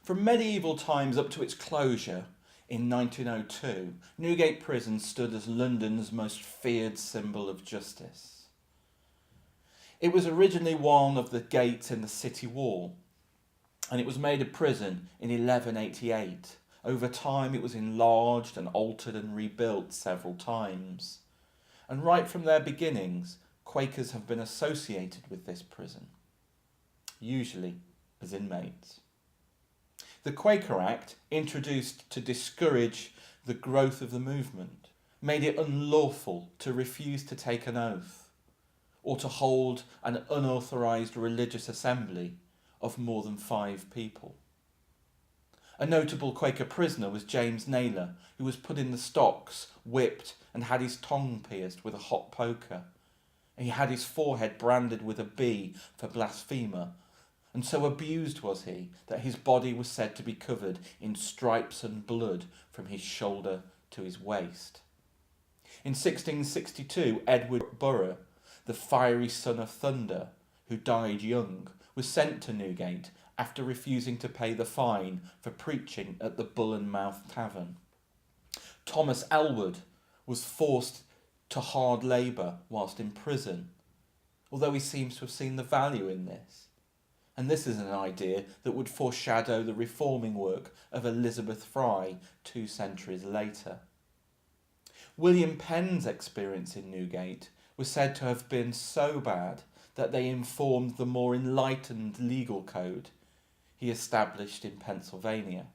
From medieval times up to its closure in 1902, Newgate Prison stood as London's most feared symbol of justice. It was originally one of the gates in the city wall, and it was made a prison in 1188. Over time it was enlarged and altered and rebuilt several times. And right from their beginnings, Quakers have been associated with this prison, usually as inmates. The Quaker Act, introduced to discourage the growth of the movement, made it unlawful to refuse to take an oath or to hold an unauthorised religious assembly of more than 5 people. A notable Quaker prisoner was James Naylor, who was put in the stocks, whipped, and had his tongue pierced with a hot poker. He had his forehead branded with a B for blasphemer, and so abused was he that his body was said to be covered in stripes and blood from his shoulder to his waist. In 1662, Edward Burrough, the fiery son of thunder, who died young, was sent to Newgate after refusing to pay the fine for preaching at the Bull and Mouth Tavern. Thomas Elwood was forced to hard labour whilst in prison, although he seems to have seen the value in this. And this is an idea that would foreshadow the reforming work of Elizabeth Fry 2 centuries later. William Penn's experience in Newgate was said to have been so bad that they informed the more enlightened legal code he established in Pennsylvania.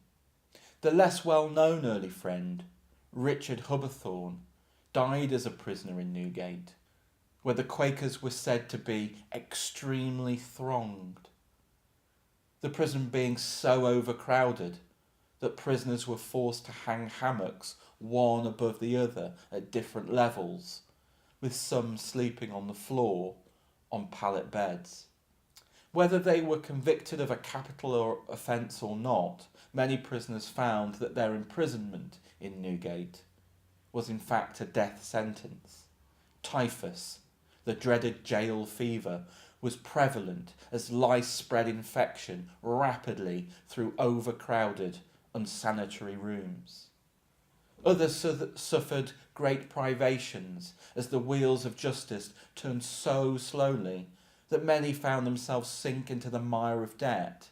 The less well-known early friend, Richard Hubberthorne, died as a prisoner in Newgate, where the Quakers were said to be extremely thronged. The prison being so overcrowded that prisoners were forced to hang hammocks one above the other at different levels, with some sleeping on the floor on pallet beds. Whether they were convicted of a capital offence or not, many prisoners found that their imprisonment in Newgate was in fact a death sentence. Typhus, the dreaded jail fever, was prevalent as lice spread infection rapidly through overcrowded, unsanitary rooms. Others suffered great privations as the wheels of justice turned so slowly that many found themselves sink into the mire of debt.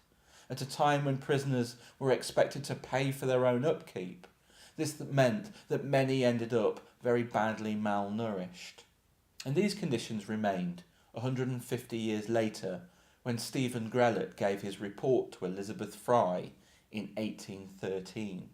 At a time when prisoners were expected to pay for their own upkeep, this meant that many ended up very badly malnourished. And these conditions remained 150 years later when Stephen Grellett gave his report to Elizabeth Fry in 1813.